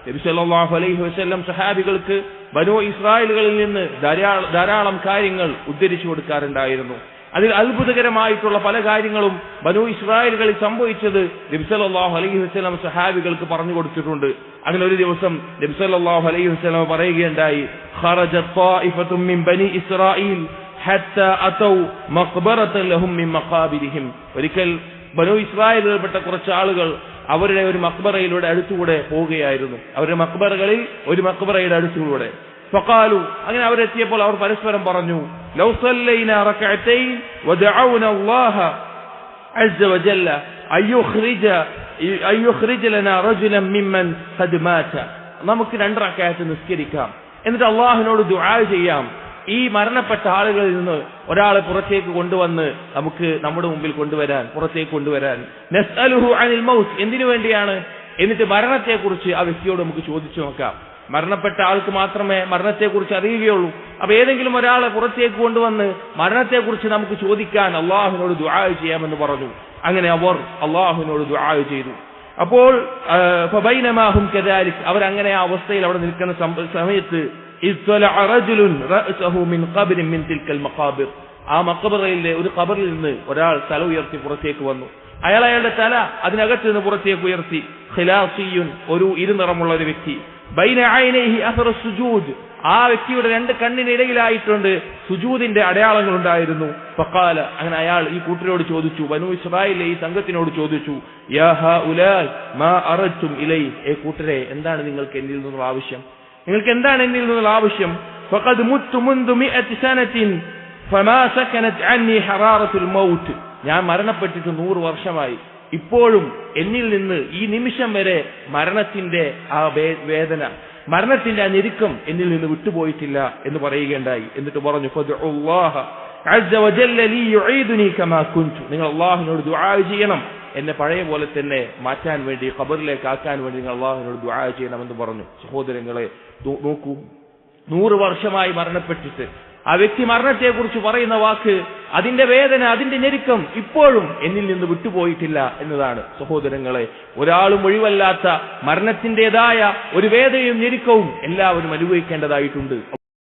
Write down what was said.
നബി സല്ലല്ലാഹു അലൈഹി വസല്ലം സഹാബികൾക്ക് ബനൂ ഇസ്രായേലുകളിൽ നിന്ന് ധാരാളം കാര്യങ്ങൾ ഉദ്ധരിച്ചു കൊടുക്കാറുണ്ടായിരുന്നു. അതിൽ അത്ഭുതകരമായിട്ടുള്ള പല കാര്യങ്ങളും ബനൂ ഇസ്രായേലുകളിൽ സംഭവിച്ചത് നബി സല്ലല്ലാഹു അലൈഹി വസല്ലം സഹാബികൾക്ക് പറഞ്ഞു കൊടുത്തിട്ടുണ്ട്. അങ്ങനെ ഒരു ദിവസം നബി സല്ലല്ലാഹു അലൈഹി വസല്ലം പറയുകയുണ്ടായി, ഖറജത് ത്വായിഫത്തും മിൻ ബനി ഇസ്രായീൽ ഹത്താ അതൗ മഖ്ബറതൻ ലഹും മിൻ മഖാബിരിഹിം. ഒരിക്കൽ ബനൂ ഇസ്രായേലിൽപ്പെട്ട കുറച്ച് ആളുകൾ അവരുടെ ഒരു മഖ്ബറയിലൂടെ അടുത്തുകൂടെ പോവുകയായിരുന്നു. അവരുടെ മഖ്ബറകളിൽ ഒരു മഖ്ബറയുടെ അടുത്തുകൂടെ ഫഖാലു, അങ്ങനെ അവരെത്തിയപ്പോൾ അവർ പരസ്പരം പറഞ്ഞു, ലൗ സല്ലൈനാ റകഅതൈൻ വദഅൗനാ അല്ലാഹ അസ്സ വജല്ല അയ്യുഖ്രിജ ലനാ റജുലൻ മിമ്മൻ ഖദ് മാത. നമുക്ക് 2 റകഅത്ത് നിസ്കരിക്കാം, എന്നിട്ട് അല്ലാഹുവിനോട് ദുആ ചെയ്യാം, ഈ മരണപ്പെട്ട ആളുകളിൽ നിന്ന് ഒരാളെ പുറത്തേക്ക് കൊണ്ടുവന്ന് നമുക്ക് നമ്മുടെ മുമ്പിൽ പുറത്തേക്ക് കൊണ്ടുവരാൻ. നസ്അലുഹു അനിൽ മൗത്ത്, എന്തിനു വേണ്ടിയാണ്? എന്നിട്ട് മരണത്തെക്കുറിച്ച് ആ വ്യക്തിയോട് നമുക്ക് ചോദിച്ചു നോക്കാം. മരണപ്പെട്ട ആൾക്ക് മാത്രമേ മരണത്തെക്കുറിച്ച് അറിയുകയുള്ളൂ. അപ്പൊ ഏതെങ്കിലും ഒരാളെ പുറത്തേക്ക് കൊണ്ടുവന്ന് മരണത്തെക്കുറിച്ച് നമുക്ക് ചോദിക്കാൻ അള്ളാഹുവിനോട് ദുആ ചെയ്യാമെന്ന് പറഞ്ഞു. അങ്ങനെ അവർ അള്ളാഹുവിനോട് ദുആ ചെയ്തു. അപ്പോൾ ഫബൈനമാഹും കദാലിക്, അവരങ്ങനെ ആ അവസ്ഥയിൽ അവിടെ നിൽക്കുന്ന സമയത്ത് ആ മഖബറയിലെ ഒരു ഖബറിൽ നിന്ന് ഒരാൾ തല ഉയർത്തി പുറത്തേക്ക് വന്നു. അയാളുടെ തല അതിനകത്ത് നിന്ന് പുറത്തേക്ക് ഉയർത്തി. ഖിലാസിയുൻ, ഒരു ഇരുനിറമുള്ള ഒരു വ്യക്തി. ബൈന ഐനൈഹി അസറു സുജൂദ്, ആ വ്യക്തിയുടെ 2 കണ്ണിനിടയിലായിട്ടുണ്ട് സുജൂദിന്റെ അടയാളങ്ങൾ ഉണ്ടായിരുന്നു. ഫഖാല, അങ്ങനെ അയാൾ ഈ കൂട്ടരോട് ചോദിച്ചു, ബനൂ ഇസ്രായേലിലെ ഈ സംഘത്തിനോട് ചോദിച്ചു, യാ ഹഉലാ മാ അറദ്തും ഇലൈ, ഏ കൂട്ടരെ, എന്താണ് നിങ്ങൾക്ക് എന്നിൽ നിന്നുള്ള ആവശ്യം? നിങ്ങൾക്ക് എന്താണ് എന്നിൽ നിന്നുള്ള ആവശ്യം? ഫഖദ് മുത്തു മുൻദു 100 സനത്തിൻ ഫമാ സകനത് അന്നി ഹറാറത്തുൽ മൗത്ത്, ഞാൻ മരണപ്പെട്ടിട്ട് 100 വർഷമായി, ഇപ്പോഴും എന്നിൽ നിന്ന് ഈ നിമിഷം വരെ മരണത്തിന്റെ ആ വേദന, മരണത്തിന്റെ ആ ഞെരുക്കം എന്നിൽ നിന്ന് വിട്ടുപോയിട്ടില്ല എന്ന് പറയുകയുണ്ടായി. എന്നിട്ട് പറഞ്ഞു, ഫദ്ഉല്ലാഹ അസ്സ വജല്ല ലീ യുഈദുനി കമാ കുൻതു, നിങ്ങൾ അല്ലാഹുവിനോട് ദുആ ചെയ്യണം, എന്നെ പഴയ പോലെ തന്നെ മാറ്റാൻ വേണ്ടി, ഖബറിലേക്ക് ആക്കാൻ വേണ്ടി നിങ്ങൾ അല്ലാഹുവിനോട് ദുആ ചെയ്യണമെന്ന് പറഞ്ഞു. സഹോദരങ്ങളെ, നോക്കൂ, 100 വർഷമായി മരണപ്പെട്ടിട്ട് ആ വ്യക്തി മരണത്തെക്കുറിച്ച് പറയുന്ന വാക്ക്, അതിന്റെ വേദന, അതിന്റെ ഞെരുക്കം ഇപ്പോഴും എന്നിൽ നിന്ന് വിട്ടുപോയിട്ടില്ല എന്നതാണ്. സഹോദരങ്ങളെ, ഒരാളും ഒഴിവല്ലാത്ത മരണത്തിൻ്റെതായ ഒരു വേദനയും ഞെരുക്കവും എല്ലാവരും അനുഭവിക്കേണ്ടതായിട്ടുണ്ട്.